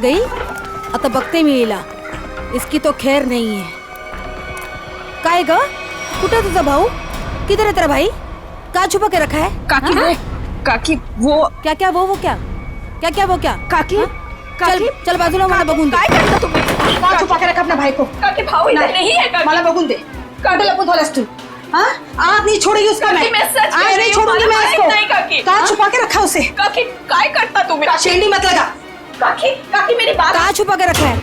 गई आता बघते मी हिला. इसकी तो खैर नहीं है. काय ग, कुठे तुझा भाऊ? किधर है तेरा भाई? कहाँ छुपा के रखा है? काकी वो, काकी वो क्या क्या वो क्या क्या क्या वो क्या? काकी चल काकी चल बाजूला, मला बघून दे. काय करता तुम्ही? का छुपा के रखा अपना भाई को? काकी भाऊ इधर नहीं है काकी. मला बघून दे. काटे लपून थोलास तू. हाँ, आज नहीं छोड़ेगी उसका मैं. मैं सच कह आज रही नहीं हूँ, छोड़ूंगी मैं मला इसको. माहित नहीं काकी. कहाँ छुपा के रखा उसे? काकी काय करता तुम्ही? शेंडी मत लगा. काकी काकी मेरी बात. कहाँ छुपा के रखा है?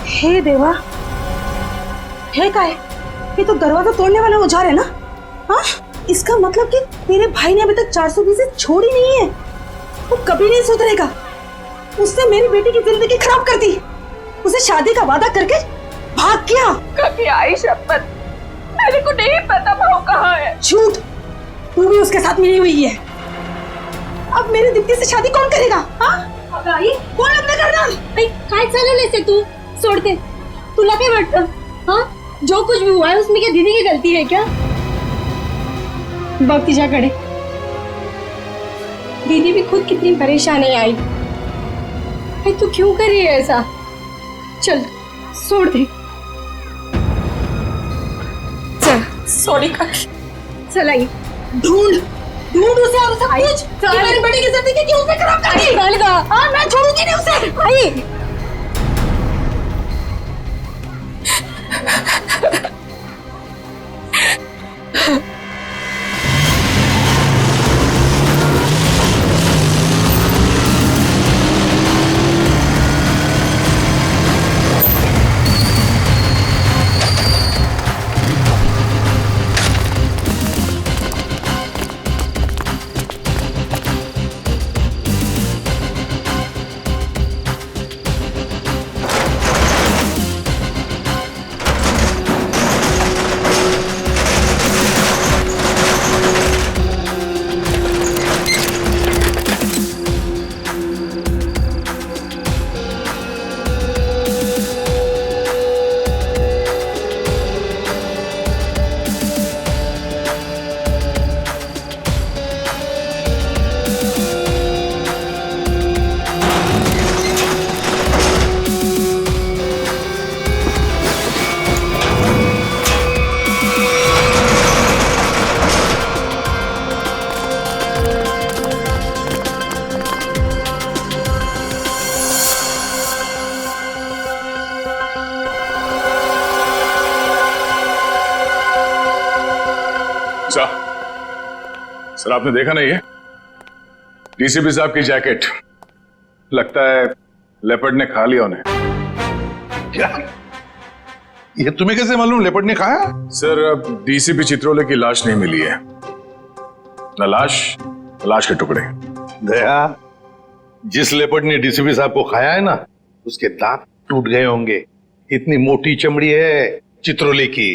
हे देवा, हे काय? ये तो दरवाजा तोड़ने वाला औजार है ना? हाँ, इसका मतलब कि तेरे भाई ने अभी तक 420 छोड़ी नहीं है. वो कभी नहीं सुधरेगा. उसने मेरी बेटी की जिंदगी खराब कर दी. उसे शादी का वादा करके भाग गया. काकी आई शपथ, मेरे को नहीं पता भाऊ कहाँ है. झूठ. तू भी उसके साथ मिली हुई है. अब मेरी दीप्ति से शादी कौन करेगा? हाँ? आई, कोण लग्न करणार? काय चालवलंयस ते तू? सोडते. तुला काय वाटतं? हाँ, जो कुछ भी हुआ है उसमें क्या दीदी की गलती है क्या? बघ तिच्याकडे. दीदी भी खुद कितनी परेशान है आई. अरे तू क्यों कर रही है ऐसा? चल छोड़ दे. चल सॉरी काकी. चल आई. ढूंढ ढूंढ उसे और उसे पूछ कि मेरी बेटी की जिंदगी क्यों उसने खराब कर दी. चल गा. हाँ, मैं छोड़ूंगी नहीं उसे. आई. सर आपने देखा नहीं है डीसीपी साहब की जैकेट? लगता है लेपर्ड ने खा लिया उन्हें. क्या? ये तुम्हें कैसे मालूम लेपर्ड ने खाया? सर अब डीसीपी चित्रोले की लाश नहीं मिली है. न लाश के टुकड़े. दया, जिस लेपर्ड ने डीसीपी साहब को खाया है ना, उसके दांत टूट गए होंगे. इतनी मोटी चमड़ी है चित्रोले की.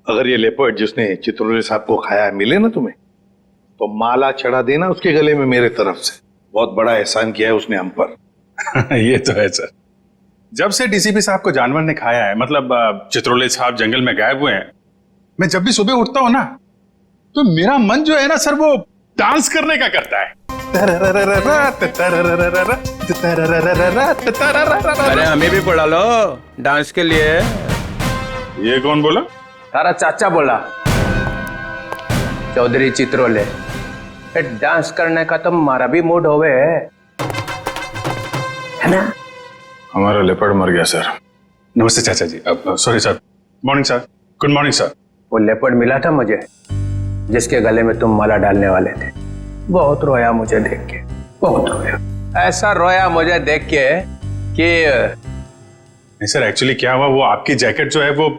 अगर ये लेपर्ड जिसने चित्रोले साहब को खाया है मिले ना तुम्हें, तो माला चढ़ा देना उसके गले में मेरे तरफ से. बहुत बड़ा एहसान किया है उसने हम पर. ये तो है सर. जब से डीसीपी साहब को जानवर ने खाया है, मतलब चित्रोले साहब जंगल में गायब हुए हैं, मैं जब भी सुबह उठता हूं ना, तो मेरा मन जो है ना सर, वो डांस करने का करता है. अरे हमें भी पढ़ा लो डांस के लिए. ये कौन बोला? तारा चाचा बोला, चौधरी चित्रोले. डांस करने का तो हमारा भी मूड होवे है ना. हमारा लेपर्ड मर गया सर. नमस्ते चाचा जी. Sorry sir. Morning sir. Good morning sir. वो लेपर्ड मिला था मुझे, जिसके गले में तुम माला डालने वाले थे. बहुत रोया मुझे देख के, बहुत रोया. ऐसा रोया मुझे देख के कि नहीं सर, एक्चुअली क्या हुआ, वो आपकी जैकेट जो है वो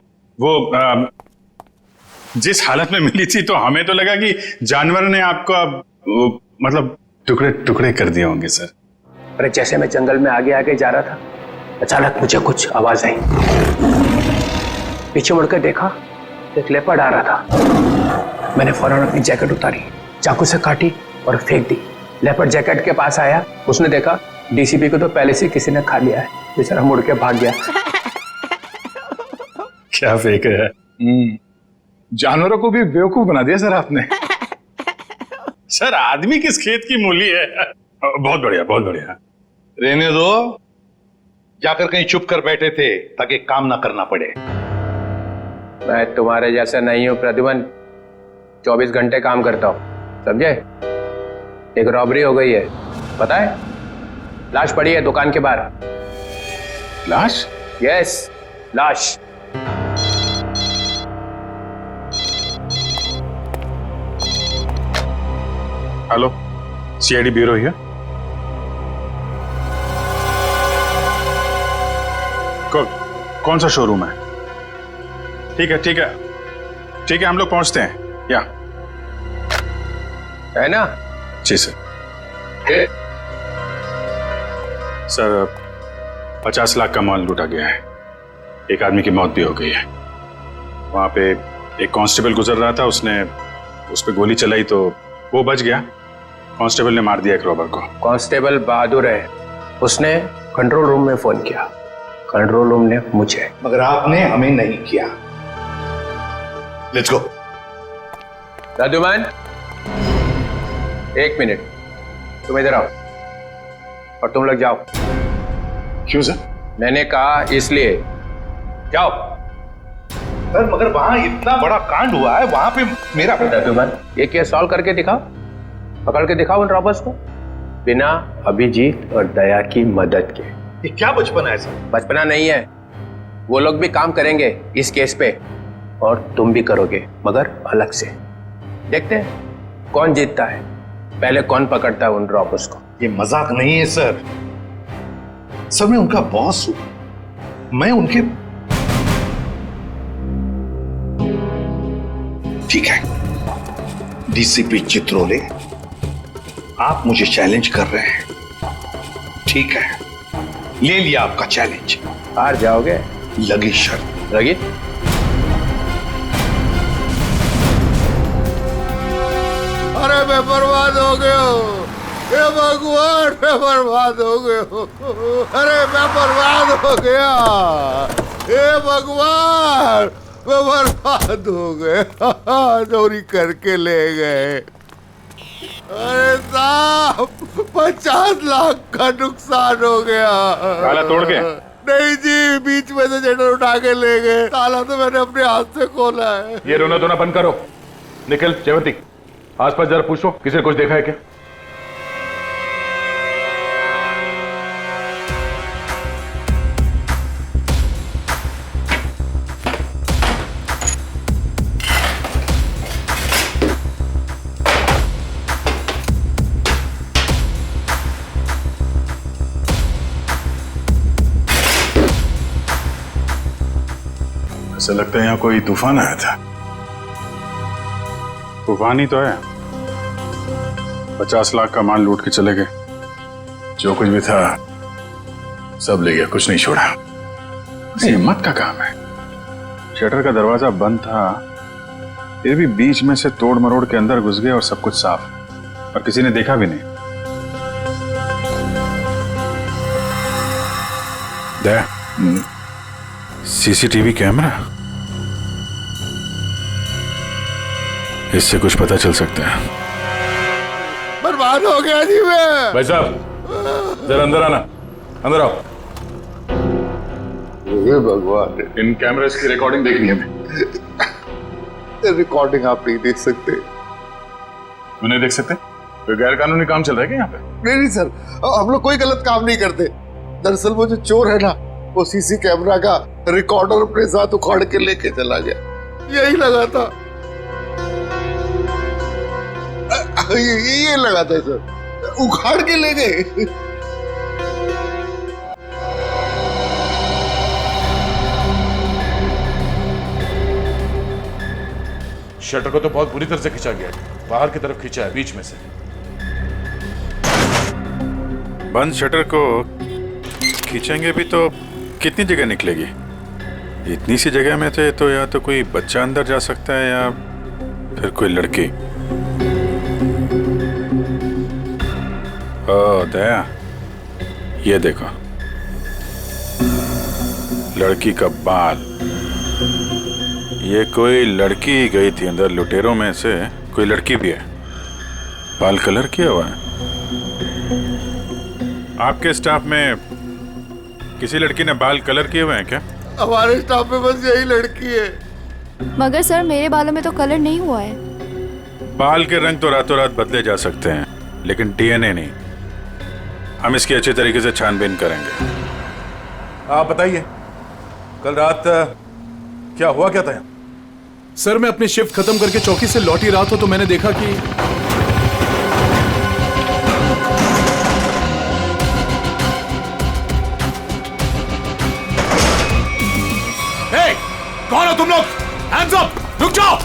जिस हालत में मिली थी, तो हमें तो लगा कि जानवर ने आपको मतलब टुकड़े टुकड़े कर दिए होंगे सर. अरे जैसे मैं जंगल में आगे आगे जा रहा था, अचानक मुझे कुछ आवाज आई. पीछे मुड़कर देखा तो एक लेपर्ड आ रहा था. मैंने फौरन अपनी जैकेट उतारी, चाकू से काटी और फेंक दी. लेपर्ड जैकेट के पास आया, उसने देखा डीसीपी को तो पहले से किसी ने खा लिया है. बेचारा मुड़ के भाग गया. क्या फेंक है? जानवरों को भी बेवकूफ बना दिया सर आपने. सर आदमी किस खेत की मूली है. बहुत बढ़िया, बहुत बढ़िया। रहने दो, जाकर कहीं चुप कर बैठे थे ताकि काम ना करना पड़े। मैं तुम्हारे जैसा नहीं हूँ प्रद्युमन, 24 घंटे काम करता हूँ, समझे? एक रॉबरी हो गई है, पता है? लाश पड़ी है दुकान के बाहर। लाश? यस, लाश। Hello, CID bureau here. कौन सा शोरूम है? ठीक है ठीक है ठीक है, हम लोग पहुंचते हैं। या है ना? जी सर। सर 50 लाख का माल लूटा गया है, एक आदमी की मौत भी हो गई है। वहां पे एक कांस्टेबल गुजर रहा था, उसने उस पर गोली चलाई तो वो बच गया। कांस्टेबल ने मार दिया एक रॉबर को। कांस्टेबल बहादुर है, उसने कंट्रोल रूम में फोन किया, कंट्रोल रूम ने मुझे। मगर आपने हमें नहीं किया। Let's go. प्रद्युमन, 1 मिनट, तुम इधर आओ और तुम लोग जाओ। क्यों सर? मैंने कहा इसलिए, जाओ। सर मगर वहां इतना बड़ा कांड हुआ है, वहां पे मेरा प्रद्युमन, ये केस सॉल्व करके दिखाओ, पकड़ के दिखाओ उन रॉबर्स को, बिना अभिजीत और दया की मदद के। ये क्या बचपन है सर? बचपना नहीं है, वो लोग भी काम करेंगे इस केस पे और तुम भी करोगे, मगर अलग से। देखते हैं कौन जीतता है, पहले कौन पकड़ता है उन रॉबर्स को। ये मजाक नहीं है सर। सर मैं उनका बॉस हूं, मैं उनके। ठीक है डीसीपी चित्रोले, आप मुझे चैलेंज कर रहे हैं, ठीक है, ले लिया आपका चैलेंज। हार जाओगे? लगी शर्त। लगी? अरे मैं बर्बाद हो गया हूँ, हे भगवान मैं बर्बाद हो गया हूँ। अरे मैं बर्बाद हो गया, हे भगवान मैं बर्बाद हो गया। चोरी करके ले गए। अरे साहब 50 लाख का नुकसान हो गया। ताला तोड़ के? नहीं जी, बीच में से शटर उठा के ले गए। ताला तो मैंने अपने हाथ से खोला है। ये रोना धोना बंद करो। निखिल, जयवंती, आसपास जरा पूछो किसी ने कुछ देखा है क्या? ऐसा लगता है यहाँ कोई तूफान आया था। तूफान ही तो है, 50 लाख का माल लूट के चले गए, जो कुछ भी था सब ले गया, कुछ नहीं छोड़ा। हिम्मत का काम है। शटर का दरवाजा बंद था, फिर भी बीच में से तोड़ मरोड़ के अंदर घुस गए और सब कुछ साफ, और किसी ने देखा भी नहीं। सीसीटीवी कैमरा, इससे कुछ पता चल सकता है। बर्बाद हो गया जी मैं। भाई साहब जरा अंदर आना, अंदर आओ। हे भगवान, इन कैमरास की रिकॉर्डिंग देखनी है हमें। रिकॉर्डिंग आप नहीं देख सकते। क्यों नहीं देख सकते? कोई गैर कानूनी काम चल रहा है क्या यहाँ पे? नहीं सर, हम लोग कोई गलत काम नहीं करते। दरअसल वो जो चोर है ना, वो सीसी कैमरा का रिकॉर्डर अपने साथ उखाड़ के लेके चला गया। यही लगा था, ये लगा था सर, उखाड़ के ले गए। शटर को तो बहुत बुरी तरह से खींचा गया, बाहर की तरफ खींचा है, बीच में से। बंद शटर को खींचेंगे भी तो कितनी जगह निकलेगी? इतनी सी जगह में थे तो या तो कोई बच्चा अंदर जा सकता है या फिर कोई लड़की। ओ दया, ये देखो, लड़की का बाल। ये कोई लड़की गई थी अंदर, लुटेरों में से कोई लड़की भी है, बाल कलर किया हुआ है। आपके स्टाफ में किसी लड़की ने बाल कलर किए हुए हैं क्या? हमारे स्टाफ में बस यही लड़की है। मगर सर मेरे बालों में तो कलर नहीं हुआ है। बाल के रंग तो रातों रात बदले जा सकते हैं, लेकिन डीएनए नहीं। हम इसकी अच्छे तरीके से छानबीन करेंगे। आप बताइए, कल रात क्या हुआ क्या था? सर मैं अपनी शिफ्ट खत्म करके चौकी से लौटी रहा था तो मैंने देखा कि कौन हो तुम लोग? Hands up! रुक जाओ!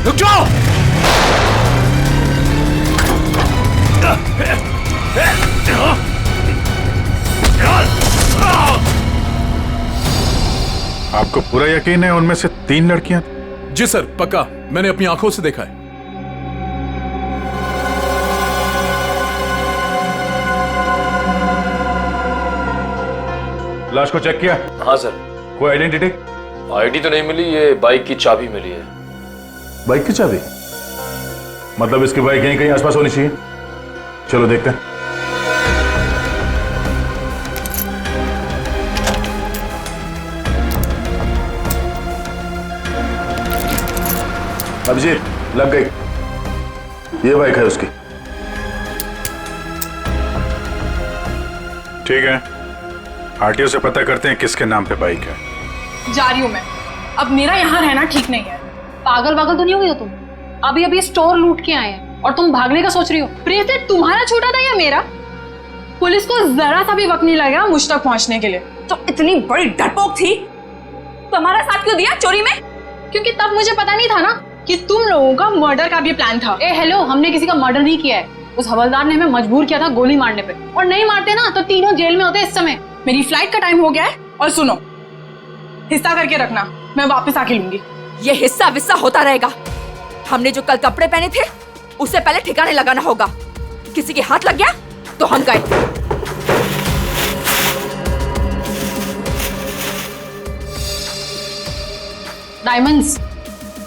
रुक जाओ! आपको पूरा यकीन है उनमें से 3 लड़कियां? जी सर पक्का, मैंने अपनी आंखों से देखा है। लाश को चेक किया? हाँ सर। कोई आइडेंटिटी? आईडी तो नहीं मिली, ये बाइक की चाबी मिली है। बाइक की चाबी? मतलब इसकी बाइक यहीं कहीं आसपास होनी चाहिए। चलो देखते हैं। अभिजीत, लग गई। ये बाइक है उसकी। ठीक है, आरटीओ से पता करते हैं किसके नाम पे बाइक है। जा रही हूँ मैं। अब मेरा यहाँ रहना ठीक नहीं है। पागल वागल तो नहीं हो गई हो तुम? अभी अभी स्टोर लूट के आए हैं और तुम भागने का सोच रही हो। प्रीति, तुम्हारा छोटा था या मेरा? पुलिस को जरा सा भी वक्त नहीं लगा मुझ तक पहुंचने के लिए। तो इतनी बड़ी डरपोक थी तो हमारा साथ क्यों दिया चोरी में? क्योंकि तब मुझे पता नहीं था ना कि तुम लोगों का मर्डर का भी प्लान था। ए हेलो, हमने किसी का मर्डर नहीं किया है। उस हवलदार ने हमें मजबूर किया था गोली मारने पे, और नहीं मारते ना तो तीनों जेल में होते इस समय। मेरी फ्लाइट का टाइम हो गया है और सुनो, हिस्सा करके रखना, मैं वापस आके लूंगी। ये हिस्सा विस्सा होता रहेगा। हमने जो कल कपड़े पहने थे उससे पहले ठिकाने लगाना होगा। किसी के हाथ लग गया तो हम गए। डायमंड्स,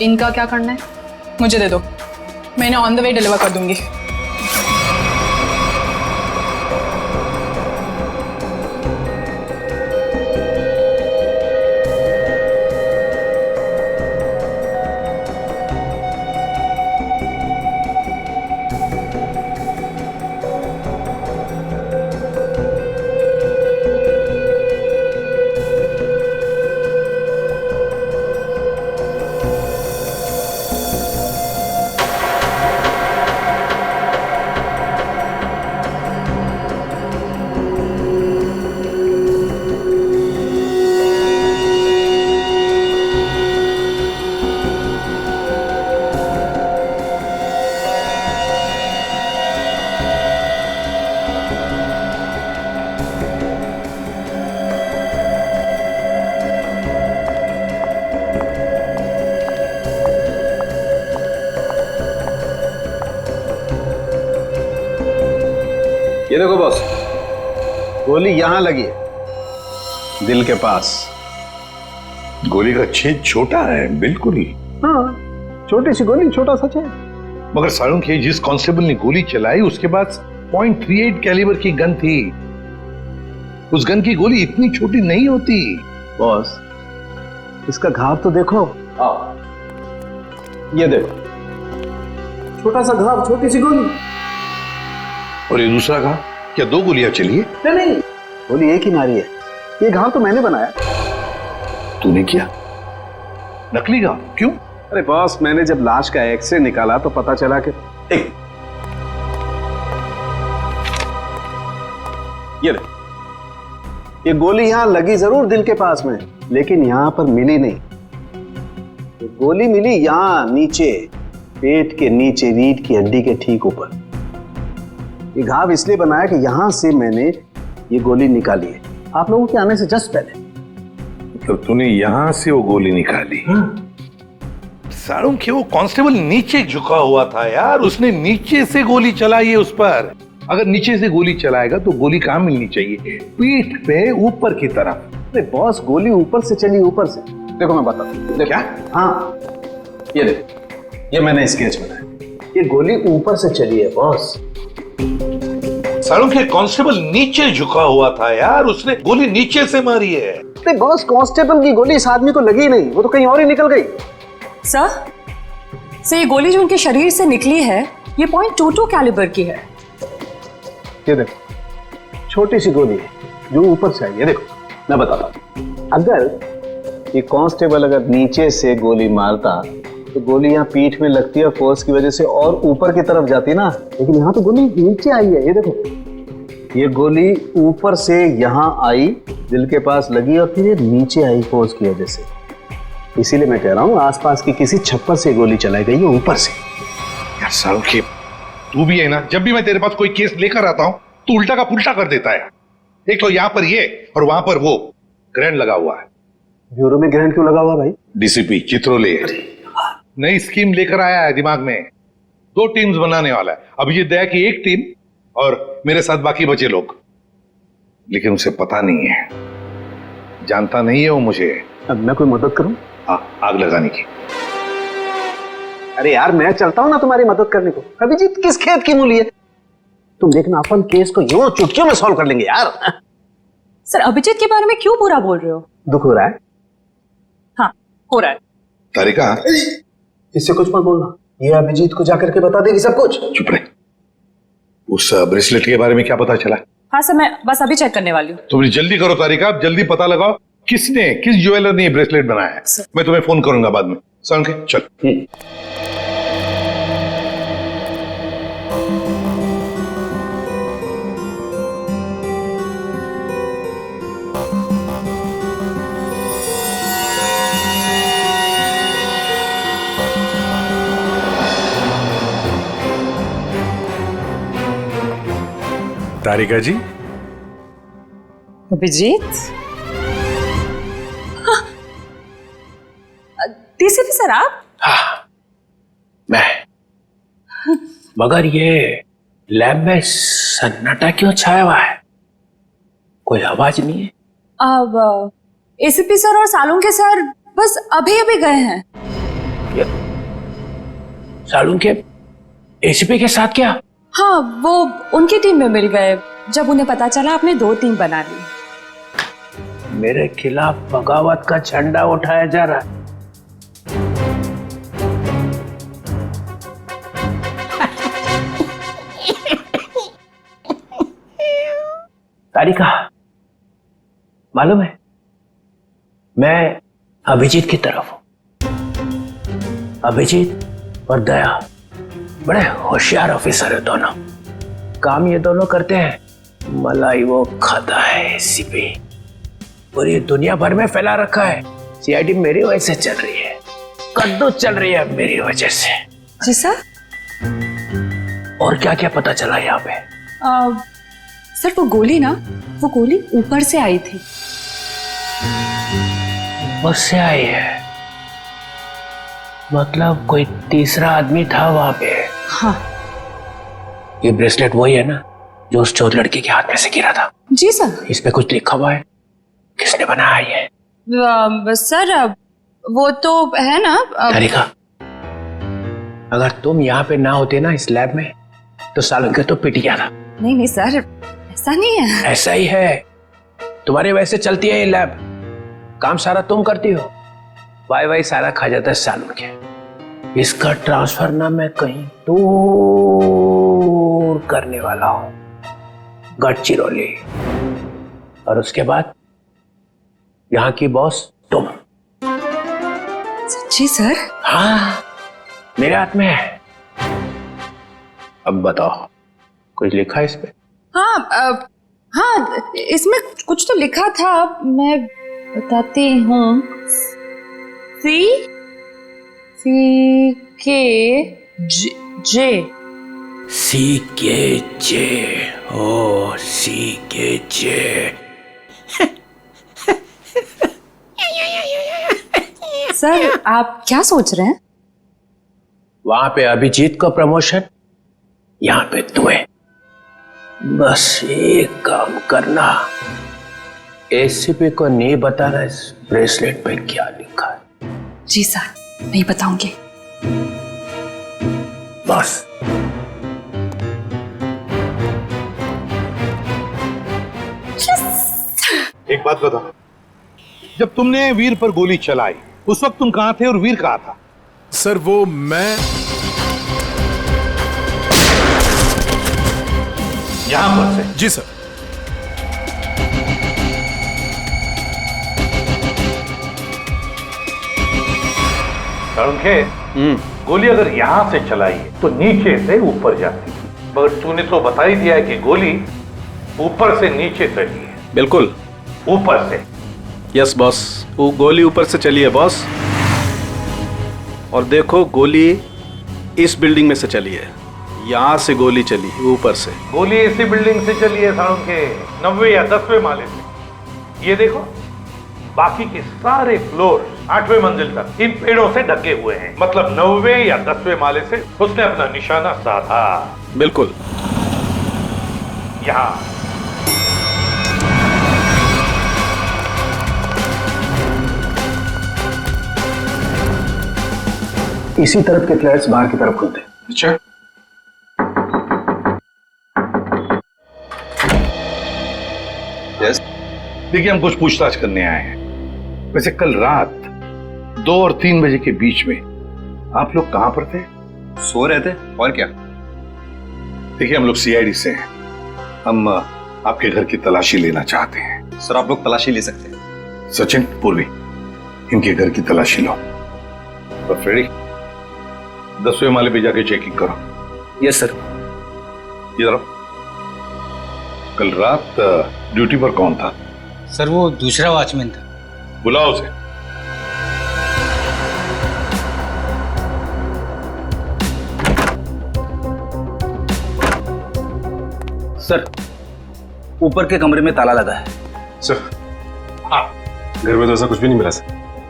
इनका क्या करना है मुझे दे दो, मैंने ऑन द वे डिलीवर कर दूंगी। ये देखो बॉस, गोली यहां लगी है, दिल के पास। गोली का छेद छोटा है, बिल्कुल। हाँ, छोटी सी गोली, छोटा सा छेद। मगर सारुण के जिस कांस्टेबल ने गोली चलाई उसके पास .38 कैलिबर की गन थी। उस गन की गोली इतनी छोटी नहीं होती। बॉस, इसका घाव तो देखो। ये देखो, छोटा सा घाव, छोटी सी गोली। और ये दूसरा घाव? क्या 2 गोलियां चली है? नहीं, गोली एक ही मारी है। ये घाव तो मैंने बनाया। तूने किया? नकली घाव? क्यों? अरे बॉस, मैंने जब लाश का एक्सरे निकाला तो पता चला कि ये गोली यहां लगी जरूर दिल के पास में, लेकिन यहां पर मिली नहीं। ये गोली मिली यहां नीचे, पेट के नीचे, रीढ़ की हड्डी के ठीक ऊपर। ये घाव इसलिए बनाया कि यहां से मैंने ये गोली निकाली है, आप लोगों के आने से जस्ट पहले। मतलब तूने यहां से वो गोली निकाली? सारुण के वो कांस्टेबल नीचे झुका हुआ था यार, उसने नीचे से गोली चलाई है उस पर। अगर नीचे से गोली चलाएगा तो गोली कहाँ मिलनी चाहिए? पीठ पे ऊपर की तरफ। अरे बॉस, गोली ऊपर से चली, ऊपर से। देखो मैं बताता हूँ। क्या? हाँ, ये देखो, ये मैंने स्केच बनाया। ये गोली ऊपर से चली है बॉस। सालों के कांस्टेबल नीचे झुका हुआ था यार, उसने गोली नीचे से मारी है। अरे बॉस, कांस्टेबल की गोली इस आदमी को लगी नहीं, वो तो कहीं और ही निकल गई। सर ये गोली जो उनके शरीर से निकली है ये .22 कैलिबर की है। ये देखो, छोटी सी गोली है जो ऊपर से आई है। देखो मैं बताता हूँ, अगर ये कांस्टेबल अगर नीचे से गोली मारता तो गोली यहाँ पीठ में लगती है, फोर्स की वजह से और ऊपर की तरफ जाती ना, लेकिन यहाँ तो गोली नीचे आई है। ये देखो, ये गोली ऊपर से यहाँ आई, दिल के पास लगी और फिर ये नीचे आई फोर्स की वजह से। इसीलिए मैं कह रहा हूँ आसपास की किसी छप्पर से गोली चलाई गई है ऊपर से। यार सालों के, तू भी है ना, जब भी मैं तेरे पास कोई केस लेकर आता हूँ तो उल्टा का पुल्टा कर देता है। एक तो यहाँ पर ये और वहां पर वो ग्रैंड लगा हुआ है। ब्यूरो में ग्रैंड क्यों लगा हुआ भाई? डीसीपी चित्रोले नई स्कीम लेकर आया है दिमाग में। 2 टीम्स बनाने वाला है। अभिजीत दया की एक टीम और मेरे साथ बाकी बचे लोग। लेकिन उसे पता नहीं है, जानता नहीं है वो मुझे। अब मैं कोई मदद करूं? आग लगाने की। अरे यार, मैं चलता हूं ना तुम्हारी मदद करने को। अभिजीत किस खेत की मूली है? तुम देखना, अपन केस को यूं चुटकियों में सॉल्व कर लेंगे यार। सर अभिजीत के बारे में क्यों बुरा बोल रहे हो? दुख हो रहा है? हाँ हो रहा है। तारिका, इससे कुछ मत बोलना, ये अभिजीत को जाकर के बता देगी सब कुछ। चुप रहे। उस ब्रेसलेट के बारे में क्या पता चला? हाँ सर, मैं बस अभी चेक करने वाली हूँ। तुम जल्दी करो तारिका, जल्दी पता लगाओ किस ज्वेलर ने ये ब्रेसलेट बनाया है। मैं तुम्हें फोन करूंगा बाद में। समझ के चल। तारिका जी। अभिजीत, डीसीपी सर आप? हाँ मैं, मगर ये लैब में सन्नाटा क्यों छाया हुआ है? कोई आवाज नहीं है। अब एसीपी सर और सालुंके सर बस अभी अभी गए हैं। सालुंके एसीपी के साथ क्या? हाँ, वो उनकी टीम में मिल गए जब उन्हें पता चला आपने 2 टीम बना ली। मेरे खिलाफ बगावत का झंडा उठाया जा रहा है। तारिका, मालूम है मैं अभिजीत की तरफ हूं। अभिजीत और दया बड़े होशियार ऑफिसर है दोनों। काम ये दोनों करते हैं, मलाई वो खाता है एसीपी। पूरी दुनिया भर में फैला रखा है। सीआईडी मेरी वजह से चल रही है, कद्दू चल रही है मेरी वजह से। जी सर। और क्या क्या पता चला यहाँ पे? सर वो गोली ऊपर से आई थी। ऊपर से आई है? मतलब कोई तीसरा आदमी था वहां पे? हाँ। ये ब्रेसलेट वही है ना जो उस चौथ लड़की के हाथ में से गिरा था? जी सर। इस पे कुछ लिखा हुआ है? किसने बनाया ये? सर वो तो है ना। तारिका, अगर तुम यहाँ पे ना होते ना इस लैब में तो सालुंके तो पिट गया था। नहीं सर, ऐसा नहीं है। ऐसा ही है। तुम्हारे वजह से चलती है ये लैब। काम सारा तुम करती हो, वाई सारा खा जाता है सालुंके। इसका ट्रांसफर ना मैं कहीं दूर करने वाला हूं, गढ़चिरौली। और उसके बाद यहाँ की बॉस तुम। सच्ची सर? हाँ, मेरे हाथ में है। अब बताओ, कुछ लिखा है इस पे? हाँ हाँ, इसमें कुछ तो लिखा था, मैं बताती हूँ। C K J ओ CKJ। सर आप क्या सोच रहे हैं? वहां पे अभिजीत को प्रमोशन, यहाँ पे तुम्हें। बस एक काम करना, एसीपी को नहीं बताना इस ब्रेसलेट पे क्या लिखा है। जी सर, नहीं बताऊंगी। बस। एक बात बता, जब तुमने वीर पर गोली चलाई उस वक्त तुम कहां थे और वीर कहां था? सर वो मैं यहां पर से? जी सर। तरुण, गोली अगर यहां से चलाई तो नीचे से ऊपर जाती, मगर तूने तो बता ही दिया है कि गोली ऊपर से नीचे चली है। बिल्कुल ऊपर से। यस बॉस, वो गोली ऊपर से चली है बॉस। और देखो गोली इस बिल्डिंग में से चली है, यहां से गोली चली ऊपर से। गोली इसी बिल्डिंग से चली है सारुण के, 9वें या 10वें माले से। ये देखो, बाकी के सारे फ्लोर 8वें मंजिल तक इन पेड़ों से ढके हुए हैं। मतलब 9वें या 10वें माले से उसने अपना निशाना साधा। बिल्कुल। यहां इसी तरफ के फ्लैट्स बाहर की तरफ खुलते। अच्छा, देखिए, हम कुछ पूछताछ करने आए हैं। वैसे कल रात 2 और 3 बजे के बीच में आप लोग कहां पर थे? सो रहे थे, और क्या। देखिए, हम लोग सीआईडी से हैं, हम आपके घर की तलाशी लेना चाहते हैं। सर, आप लोग तलाशी ले सकते हैं। सचिन, पूर्वी, इनके घर की तलाशी लो। तो फ्रेडी, 10वें माले पे जाके चेकिंग करो। Yes sir. इधर आओ। कल रात ड्यूटी पर कौन था? सर, वो दूसरा वॉचमैन था। बुलाओ उसे। सर, ऊपर के कमरे में ताला लगा है। सर, हाँ, घर में तो ऐसा कुछ भी नहीं मिला सर।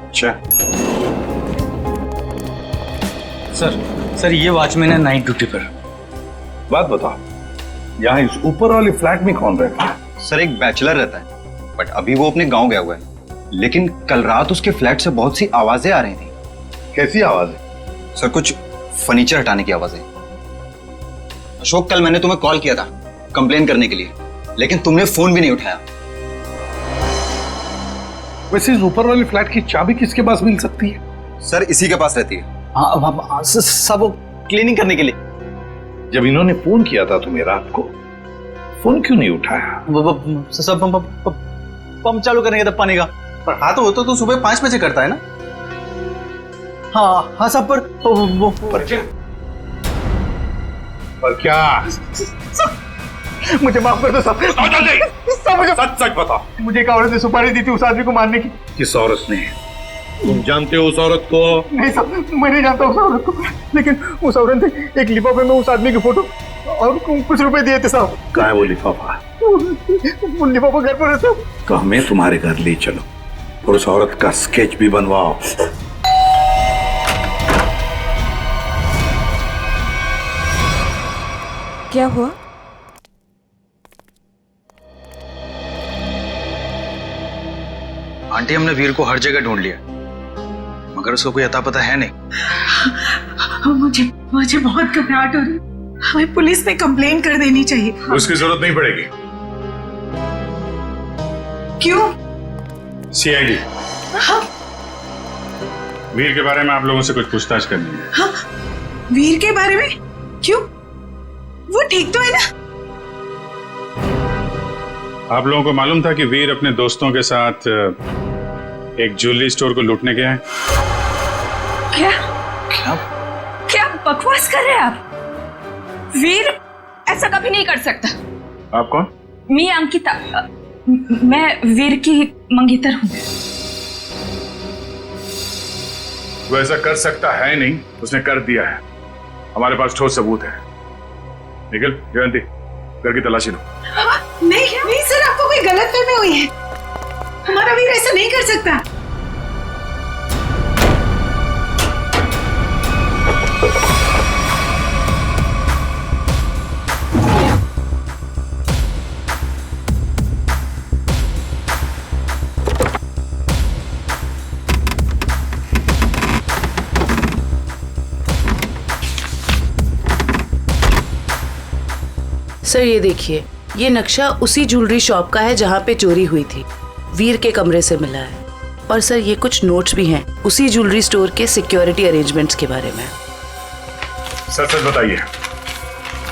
अच्छा सर, ये वॉचमैन है नाइट ड्यूटी पर। बात बताओ, यहाँ इस ऊपर वाले फ्लैट में कौन रहता है? सर, एक बैचलर रहता है, बट अभी वो अपने गांव गया हुआ है। लेकिन कल रात उसके फ्लैट से बहुत सी आवाजें आ रही थी। कैसी आवाजें? सर, कुछ फर्नीचर हटाने की आवाजें। अशोक, कल मैंने तुम्हें कॉल किया था कंप्लेन करने के लिए, लेकिन तुमने फोन भी नहीं उठाया। वैसे इस ऊपर वाले फ्लैट की चाबी किसके पास मिल सकती है? सर, इसी के पास रहती है। हाँ, सब वो क्लीनिंग करने के लिए। जब इन्होंने फोन किया था तुम्हें रात को, फोन क्यों नहीं उठाया? सब पंप चालू करने का पानी का। पर हाँ, तो वो तो सुबह 5 बजे करता है ना। हाँ सब पर क्या? मुझे माफ कर दो साहब। मुझे सच बताओ, मुझे एक औरत ने सुपारी दी थी उस आदमी को मारने की। किस औरत ने? तुम जानते हो उस औरत को? नहीं साहब, मैं नहीं जानता उस औरत को, लेकिन उस औरत ने एक लिफाफे में उस आदमी की फोटो और कुछ रुपए दिए थे साहब। कहाँ है वो लिफाफा? वो लिफाफा घर पर है साहब। तो हमें तुम्हारे घर ले चलो और उस औरत का स्केच भी बनवाओ। क्या हुआ? आंटी, हमने वीर को हर जगह ढूंढ लिया, मगर उसको कोई अता पता है नहीं। मुझे बहुत घबराहट हो रही है। हमें पुलिस में कंप्लेन कर देनी चाहिए। उसकी जरूरत नहीं पड़ेगी। क्यों? सीआईडी, वीर के बारे में आप लोगों से कुछ पूछताछ करनी है। हाँ, वीर के बारे में? क्यों? वो ठीक तो है ना? आप लोगों को मालूम था कि वीर अपने दोस्तों के साथ एक ज्वेलरी स्टोर को लूटने गए हैं? क्या बकवास कर रहे हैं आप? वीर ऐसा कभी नहीं कर सकता। आप कौन? मैं अंकिता, मैं वीर की मंगेतर हूँ। वो ऐसा कर सकता है नहीं, उसने कर दिया है। हमारे पास ठोस सबूत है। निकल जयंती, घर की तलाशी लो। नहीं सर, आपको कोई गलतफहमी हुई है। हमारा वीर ऐसा नहीं कर सकता। सर ये देखिए, ये नक्शा उसी ज्वेलरी शॉप का है जहाँ पे चोरी हुई थी। वीर के कमरे से मिला है। और सर ये कुछ नोट्स भी हैं उसी ज्वेलरी स्टोर के सिक्योरिटी अरेंजमेंट्स के बारे में। सच सच बताइए,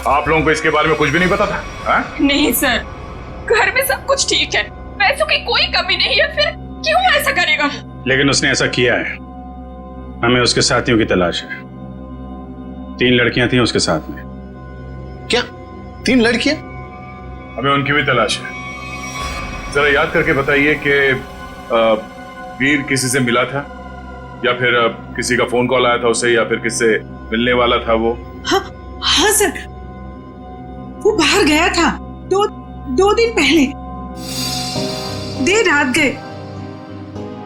आप लोगों को इसके बारे में कुछ भी नहीं पता था? हा? नहीं सर, घर में सब कुछ ठीक है, पैसों की कोई कमी नहीं है, फिर क्यों ऐसा करेगा? लेकिन उसने ऐसा किया है। हमें उसके साथियों की तलाश है। 3 लड़कियां थी उसके साथ में। क्या 3 लड़कियां? हमें उनकी भी तलाश है। जरा याद करके बताइए कि वीर किसी से मिला था या फिर किसी का फोन कॉल आया था उसे, या फिर किससे मिलने वाला था वो? हाँ सर, वो बाहर गया था 2 दिन पहले, देर रात गए।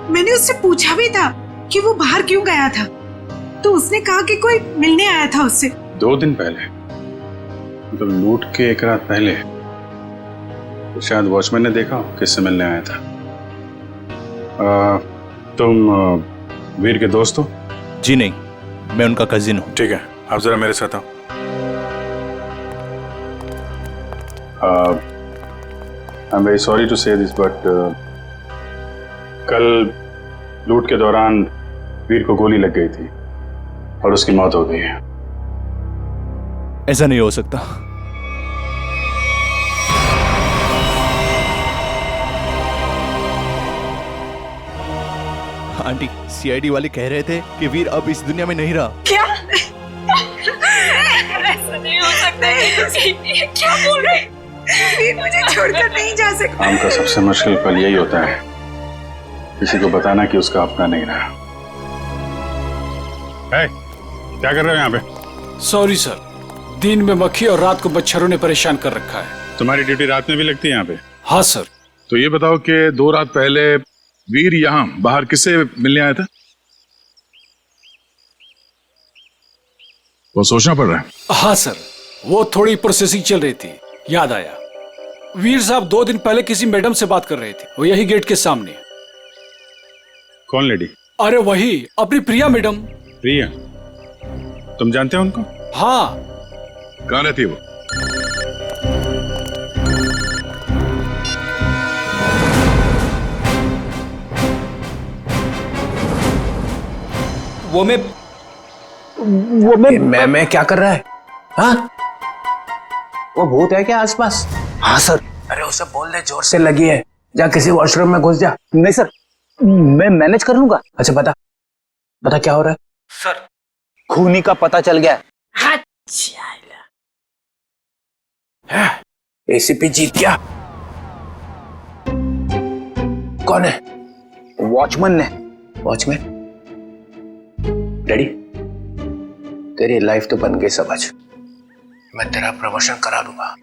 मैंने उससे पूछा भी था कि वो बाहर क्यों गया था, तो उसने कहा कि कोई मिलने आया था उससे। 2 दिन पहले? तो लूट के 1 रात पहले तो शायद वॉचमैन ने देखा किससे मिलने आया था। तुम वीर के दोस्त हो? जी नहीं, मैं उनका कजिन हूँ। ठीक है, आप जरा मेरे साथ आओ। I am very sorry to say this, but कल लूट के दौरान वीर को गोली लग गई थी और उसकी मौत हो गई है। ऐसा नहीं हो सकता। आंटी, सीआईडी वाले कह रहे थे कि वीर अब इस दुनिया में नहीं रहा। क्या? ऐसा नहीं हो सकता है। ये क्या बोल रहे हैं? वीर मुझे छोड़कर नहीं जा सकता। काम का सबसे मुश्किल पल यही होता है, किसी को बताना कि उसका अपना नहीं रहा। क्या कर रहे हो यहाँ पे? सॉरी सर, दिन में मक्खी और रात को मच्छरों ने परेशान कर रखा है। तुम्हारी ड्यूटी रात में भी लगती है यहाँ पे? हाँ सर। तो ये बताओ कि 2 रात पहले वीर यहाँ बाहर किससे मिलने आया था? वो सोचना पड़ रहा है। हाँ सर, वो थोड़ी प्रोसेसिंग चल रही थी, याद आया। वीर साहब 2 दिन पहले किसी मैडम से बात कर रहे थे, वो यही गेट के सामने। कौन लेडी? अरे वही, अपनी प्रिया मैडम। प्रिया? तुम जानते हो उनको? हाँ। कहाँ रहती है वो? मैं क्या कर रहा है? हाँ, वो भूत है क्या आसपास? हाँ सर। अरे उसे बोल दे जोर से लगी है, जा किसी वॉशरूम में घुस जा। नहीं सर, मैं मैनेज कर लूंगा। अच्छा बता क्या हो रहा है? सर, खूनी का पता चल गया। एसीपी जीत गया। कौन है? वॉचमैन ने। वॉचमैन? डैडी, तेरी लाइफ तो बन गई समझ। मैं तेरा प्रमोशन करा दूंगा।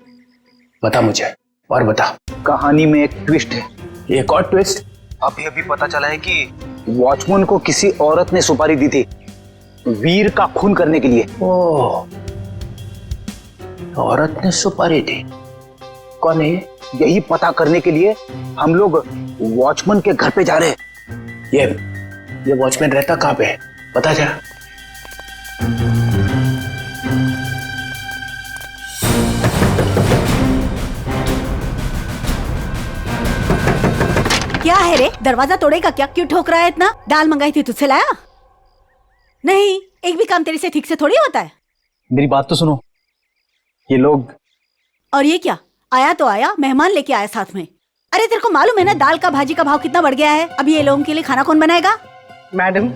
बता मुझे, और बता। कहानी में एक ट्विस्ट है। एक और ट्विस्ट? अभी पता चला है कि वॉचमैन को किसी औरत ने सुपारी दी थी वीर का खून करने के लिए। ओह, औरत ने सुपारी दी? कौन है? यही पता करने के लिए हम लोग वॉचमैन के घर पे जा रहे हैं। ये वॉचमैन रहता कहाँ पे है? बता जरा। क्या है रे, दरवाजा तोड़ेगा क्या? क्यों ठोक रहा है इतना? दाल मंगाई थी, तुझसे लाया नहीं? एक भी काम तेरे से ठीक से थोड़ी होता है। मेरी बात तो सुनो, ये लोग। और ये क्या, आया तो आया, मेहमान लेके आया साथ में। अरे तेरे को मालूम है ना दाल का भाजी का भाव कितना बढ़ गया है? अब ये लोगों के लिए खाना कौन बनाएगा? मैडम,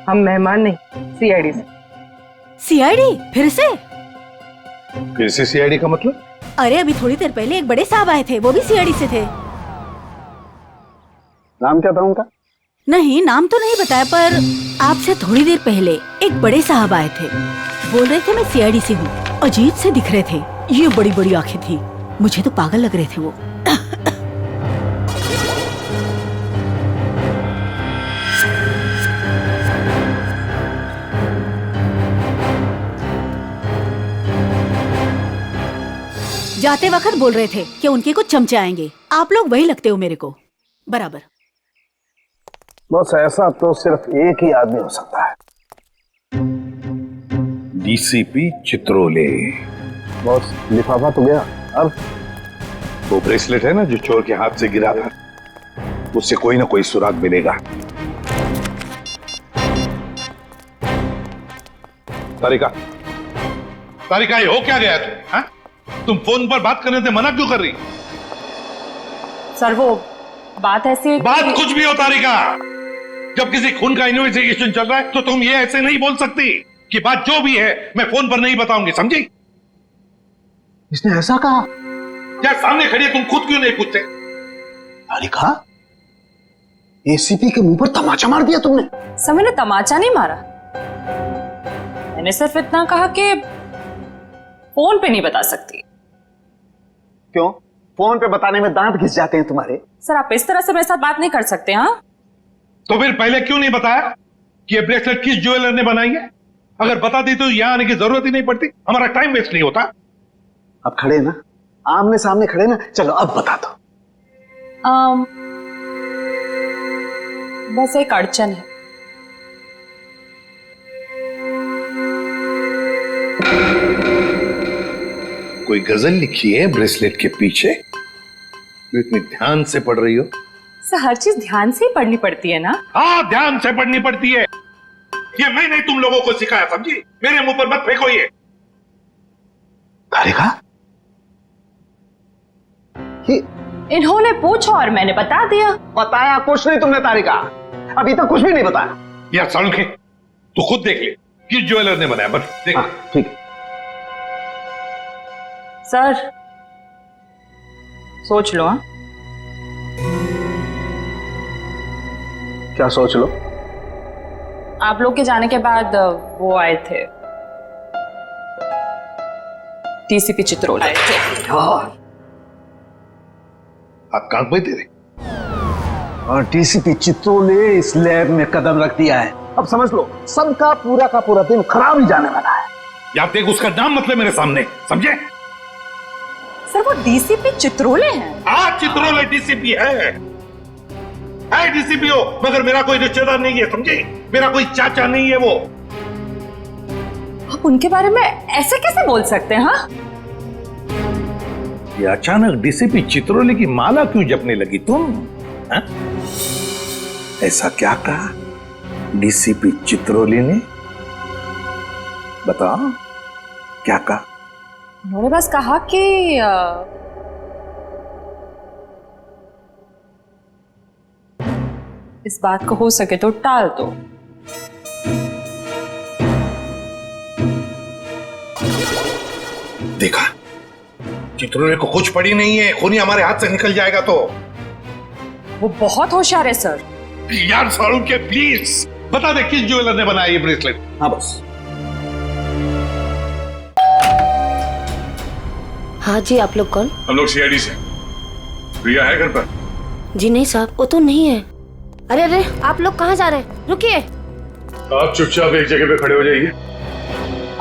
हम मेहमान नहीं, सीआईडी से। सीआईडी? फिर से सीआईडी का मतलब? अरे अभी थोड़ी देर पहले एक बड़े साहब आए थे, वो भी सीआईडी से थे। नाम क्या था उनका? नहीं, नाम तो नहीं बताया, पर आपसे थोड़ी देर पहले एक बड़े साहब आए थे, बोल रहे थे मैं सीआईडी से हूँ। अजीब से दिख रहे थे, ये बड़ी बड़ी आंखें थी, मुझे तो पागल लग रहे थे वो। जाते वक्त बोल रहे थे कि उनके कुछ चमचे आएंगे। आप लोग वही लगते हो मेरे को बराबर। बस ऐसा तो सिर्फ एक ही आदमी हो सकता है। डीसीपी चित्रोले। बॉस लिफाफा तो गया, अब वो ब्रेसलेट है ना जो चोर के हाथ से गिरा था, उससे कोई ना कोई सुराग मिलेगा। तारिका, तारिका ये हो क्या गया तुम? हाँ? तुम फोन पर बात करने से मना क्यों कर रही? सर वो बात ऐसी बात कुछ भी हो तारिका, जब किसी खून का इन्वेस्टिगेशन चल रहा है तो तुम ये ऐसे नहीं बोल सकती कि बात जो भी है मैं फोन पर नहीं बताऊंगी, समझी? इसने ऐसा कहा? क्या सामने खड़ी है, तुम खुद क्यों नहीं पूछते? तारिका, एसीपी के मुंह पर तमाचा मार दिया तुमने। सर मैंने तमाचा नहीं मारा, मैंने सिर्फ इतना कहा कि फोन पे नहीं बता सकती। क्यों? फोन पे बताने में दांत घिस जाते हैं तुम्हारे। सर आप इस तरह से मेरे साथ बात नहीं कर सकते। हाँ तो फिर पहले क्यों नहीं बताया कि ये ब्रेसलेट किस ज्वेलर ने बनाई है? अगर बता दी तो यहां आने की जरूरत ही नहीं पड़ती, हमारा टाइम वेस्ट नहीं होता। अब खड़े ना, आमने सामने खड़े ना, चलो अब बता दो। बस एक अड़चन है। कोई गजल लिखी है ब्रेसलेट के पीछे जो इतनी ध्यान से पढ़ रही हो? सर हर चीज ध्यान से ही पढ़नी पड़ती है ना? हाँ ध्यान से पढ़नी पड़ती है, ये मैं नहीं तुम लोगों को सिखाया, समझी? मेरे मुंह पर मत फेंको ये। तारिका, इन्होंने पूछा और मैंने बता दिया। बताया कुछ नहीं तुमने तारिका, अभी तक कुछ भी नहीं बताया। यार सड़के तू खुद देख ले किस ज्वेलर ने बनाया, बस देख। ठीक है सर सोच लो। हाँ क्या सोच लो? आप लोग के जाने के बाद वो आए थे, डीसीपी चित्रोल आए थे। हाथ कांप पे तेरे। और डीसीपी चित्रोल ने इस लैब में कदम रख दिया है। अब समझ लो सबका पूरा का पूरा दिन खराब ही जाने वाला है। यार देख उसका नाम मतलब मेरे सामने, समझे? सर वो डीसीपी चित्रोले हैं। हाँ चित्रोले डीसीपी है डीसीपी हो, मगर मेरा कोई रिश्तेदार नहीं है, समझे? मेरा कोई चाचा नहीं है वो। आप उनके बारे में ऐसे कैसे बोल सकते हैं? हाँ ये अचानक डीसीपी चित्रोले की माला क्यों जपने लगी तुम? हा? ऐसा क्या कहा डीसीपी चित्रोले ने? बताओ क्या कहा? उन्होंने बस कहा कि इस बात को हो सके तो टाल दो। देखा, चित्रोले को कुछ पड़ी नहीं है, खूनी हमारे हाथ से निकल जाएगा तो। वो बहुत होशियार है सर। यार सारू के प्लीज बता दे किस ज्वेलर ने बनाया ये ब्रेसलेट? हाँ बस। हाँ जी, आप लोग कौन? हम लोग सीआईडी से। प्रिया है घर पर? जी नहीं साहब, वो तो नहीं है। अरे अरे, आप लोग कहाँ जा रहे हैं? रुकिए। आप चुपचाप एक जगह पे खड़े हो जाइए,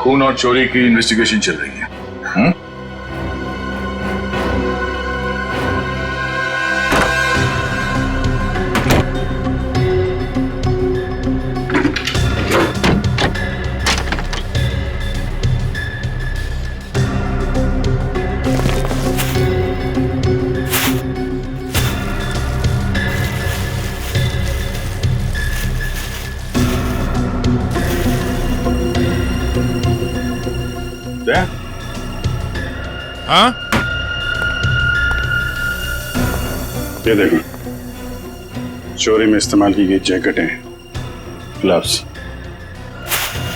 खून और चोरी की इन्वेस्टिगेशन चल रही है। हाँ? ये देखो, चोरी में इस्तेमाल की गई जैकेटें, ग्लव्स।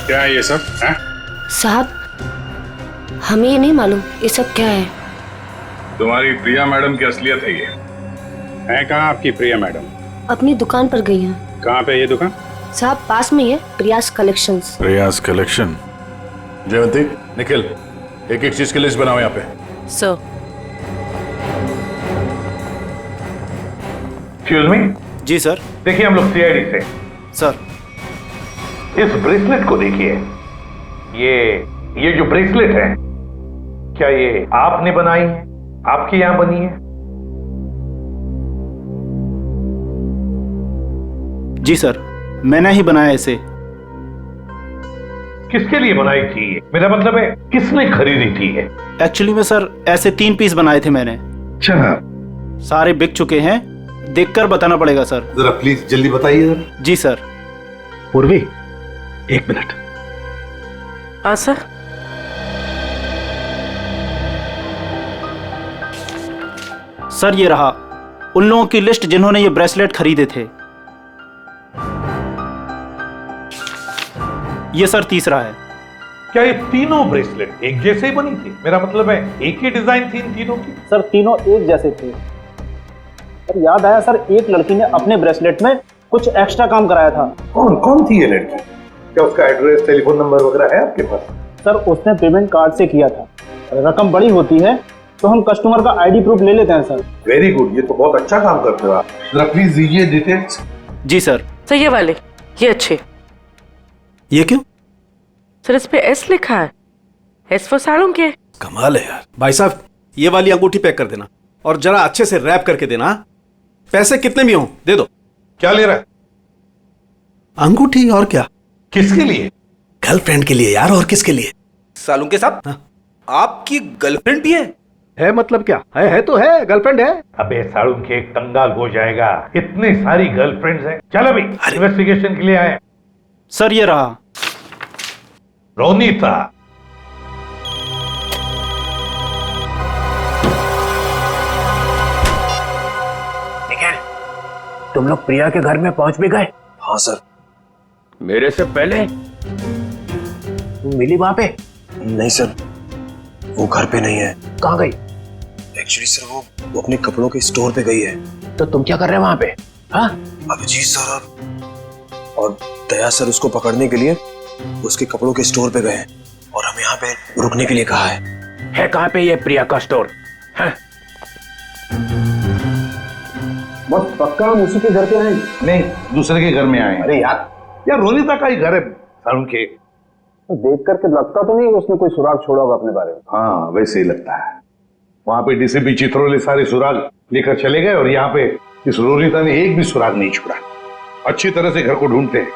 क्या है ये सब? है? साहब, हमें ये नहीं मालूम ये सब क्या है। तुम्हारी प्रिया मैडम की असलियत है ये। है कहाँ आपकी प्रिया मैडम? अपनी दुकान पर गई हैं। कहाँ पे ये दुकान? साहब पास में ही है, प्रियास कलेक्शंस। प्रियास कलेक्शन। जयवंती, निखिल, एक एक चीज की लिस्ट बनाओ यहाँ पे। सर। Excuse me. जी सर। देखिए हम लोग सीआईडी से। सर इस ब्रेसलेट को देखिए, ये जो ब्रेसलेट है, क्या ये आपने बनाई है? आपके यहां बनी है? जी सर, मैंने ही बनाया इसे। किसके लिए बनाई थी ये? मेरा मतलब है किसने खरीदी थी ये? एक्चुअली में सर ऐसे 3 पीस बनाए थे मैंने। अच्छा, सारे बिक चुके हैं, देखकर बताना पड़ेगा सर। जरा प्लीज जल्दी बताइए जरा। जी सर। पूर्वी, 1 मिनट। हाँ सर। सर ये रहा उन लोगों की लिस्ट जिन्होंने ये ब्रेसलेट खरीदे थे। ये सर तीसरा है। क्या ये तीनों ब्रेसलेट एक जैसे ही बनी थी? मेरा मतलब है एक ही डिजाइन थी इन तीनों की? सर तीनों एक जैसे थे। सर याद आया सर, एक लड़की ने अपने ब्रेसलेट में कुछ एक्स्ट्रा काम कराया था। कौन थी ये लड़की? क्या उसका एड्रेस, टेलीफोन नंबर वगैरह है आपके पास? सर उसने पेमेंट कार्ड से किया था। रकम बड़ी होती है तो हम कस्टमर का आईडी प्रूफ ले लेते हैं सर। वेरी गुड, ये तो बहुत अच्छा काम करते हो आप। जरा प्लीज दीजिए डिटेल्स। जी सर। सर ये वाले, ये अच्छे। ये क्यों? सर इस पे एस लिखा है, एस फॉर साड़ों के। कमाल है यार। भाई साहब ये वाली अंगूठी पैक कर देना और जरा अच्छे से रैप करके देना। पैसे कितने भी हों दे दो। क्या ले रहा है? अंगूठी और क्या? किसके लिए? गर्लफ्रेंड के लिए यार, और किसके लिए? सालुं के साहब, आपकी गर्लफ्रेंड भी है मतलब क्या है तो है, गर्लफ्रेंड है। अबे साड़ू के कंगाल हो जाएगा, इतनी सारी गर्लफ्रेंड्स हैं। चल अभी इन्वेस्टिगेशन के लिए आए। सर ये रहा रोनीता। तुम लोग प्रिया के घर में पहुंच भी गए? हाँ सर। मेरे से पहले तुम मिली वहां पे? नहीं सर, वो घर पे नहीं है। कहाँ गई? एक्चुअली सर वो अपने कपड़ों के स्टोर पे गई है। तो तुम क्या कर रहे हो वहां पे? हाँ? अभिजीत सर और दया सर उसको पकड़ने के लिए उसके कपड़ों के स्टोर पे गए और हमें यहाँ पे रुकने के लिए कहा है। कहाँ पे ये प्रिया का स्टोर? हाँ? बस पक्का हम उसी के घर पे आए? नहीं, दूसरे के घर में आए। अरे यार रोनीता का ही घर है सारुण के। देख करके लगता तो नहीं उसने कोई सुराग छोड़ा होगा अपने बारे में। हाँ वैसे ही लगता है। वहां पे डीसीपी चित्रोले सारे सुराग लेकर चले गए और यहाँ पे इस रोनीता ने एक भी सुराग नहीं छोड़ा। अच्छी तरह से घर को ढूंढते हैं।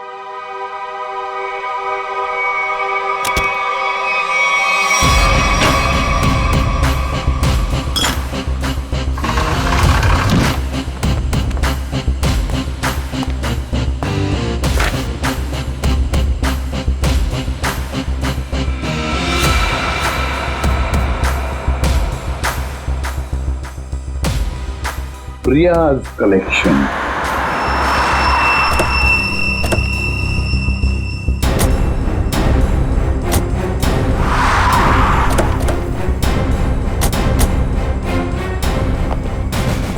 Priya's collection.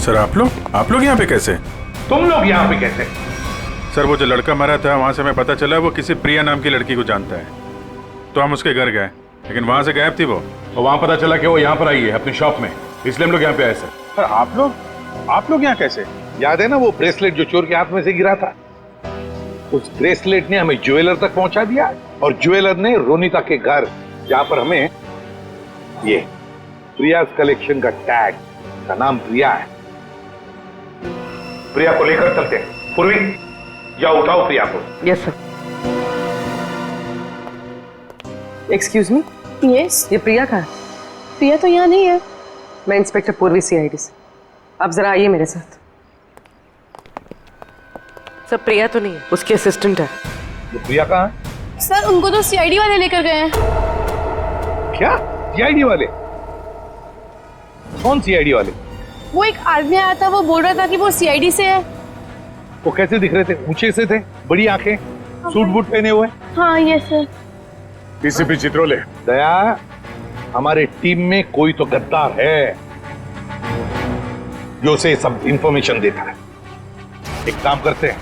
सर आप लोग यहाँ पे कैसे? तुम लोग यहाँ पे कैसे? सर वो जो लड़का मरा था वहां से हमें पता चला वो किसी प्रिया नाम की लड़की को जानता है, तो हम उसके घर गए, लेकिन वहां से गायब थी वो। और वहां पता चला कि वो यहाँ पर आई है अपनी शॉप में, इसलिए हम लोग यहाँ पे आए सर। सर आप लोग यहाँ कैसे? याद है ना वो ब्रेसलेट जो चोर के हाथ में से गिरा था? उस ब्रेसलेट ने हमें ज्वेलर तक पहुंचा दिया और ज्वेलर ने रोनीता के घर, जहां पर हमें ये प्रिया's कलेक्शन का टैग, का नाम प्रिया है। प्रिया को लेकर चलते हैं। पूर्वी जाओ, उठाओ प्रिया को। Yes sir. एक्सक्यूज मी। यस। ये प्रिया का है? प्रिया तो यहाँ नहीं है। मैं इंस्पेक्टर पूर्वी CID से। आप जरा आइए मेरे साथ। सर प्रिया तो नहीं है, उसकी असिस्टेंट है। प्रिया कहाँ है? सर उनको तो CID वाले लेकर गए हैं। क्या CID वाले? कौन CID वाले? वो एक आदमी आया था, वो बोल रहा था कि वो CID से है। वो कैसे दिख रहे थे? ऊंचे से थे, बड़ी आंखें, सूट बूट पहने हुए। हाँ यस सर। डीसीपी चित्रोले। दया, हमारे टीम में कोई तो गद्दार है जो उसे सब इंफॉर्मेशन देता है। एक काम करते हैं,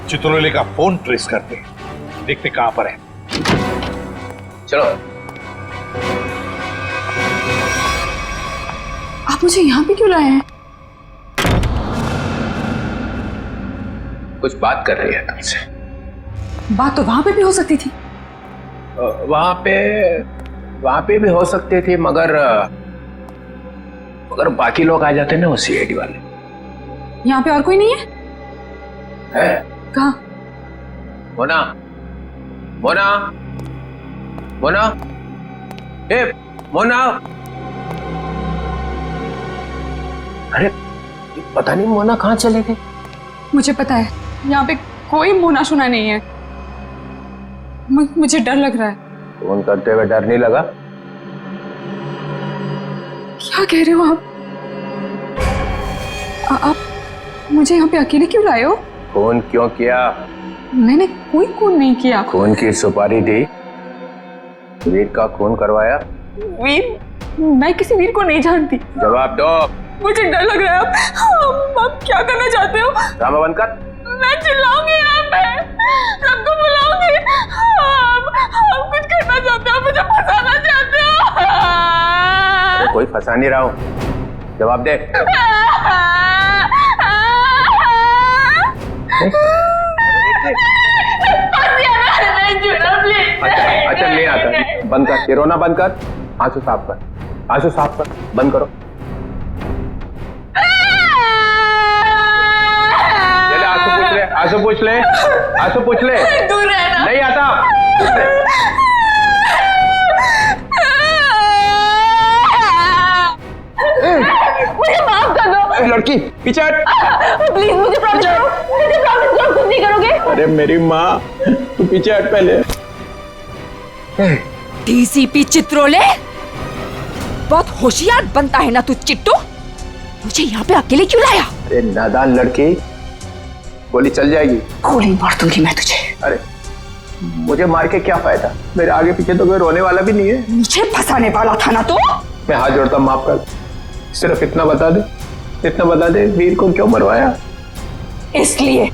चित्रोले का फोन ट्रेस करते हैं, देखते कहां पर है। चलो। आप मुझे यहाँ पे क्यों लाए हैं? कुछ बात कर रही है तुमसे। बात तो वहां पे भी हो सकती थी। वहां पे भी हो सकते थे, मगर बाकी लोग आ जाते ना वो CID वाले। यहाँ पे और कोई नहीं है? है? कहाँ? मोना, मोना, ए मोना, अरे पता नहीं मोना कहाँ चले गए। मुझे पता है यहाँ पे कोई मोना शुना नहीं है। मुझे डर लग रहा है। फोन करते हुए डर नहीं लगा? क्या कह रहे हो आप मुझे यहाँ पे अकेले क्यों लाए हो? फोन क्यों किया? मैंने कोई खून नहीं किया। खून की सुपारी दी, वीर का खून करवाया। वीर? मैं किसी वीर को नहीं जानती। जवाब दो। मुझे डर लग रहा है। आप क्या करना चाहते हो? ड्रामा बंद कर। मैं चिल्लाऊंगी यहाँ पे, सबको बुलाऊंगी। आप कुछ करना चाहते हो, मुझे फंसाना चाहते हो। अरे कोई फंसा नहीं रहा हूँ, जवाब दे। अच्छा नहीं आता, बंद कर, ये रोना बंद कर, आंसू साफ कर, आंसू साफ कर, बंद करो। आंसू पूछ ले, आंसू पूछ ले। दूर रहना। नहीं आता। मुझे माफ कर दो। लड़की पीछे हट। प्लीज मुझे प्रॉमिस करो, कुछ नहीं करोगे। अरे मेरी माँ, तू पीछे हट पहले। डीसीपी चित्रोले, बहुत होशियार बनता है ना तू चिट्टू। मुझे यहाँ पे अकेले क्यों लाया? अरे नादान लड़की, गोली चल जाएगी। गोली मार दूंगी मैं तुझे। अरे मुझे मार के क्या फायदा? मेरे आगे पीछे तो कोई रोने वाला भी नहीं है। मुझे फंसाने वाला था ना तू। मैं हाथ जोड़ता हूं, माफ कर। सिर्फ इतना बता दे, वीर को क्यों मरवाया? इसलिए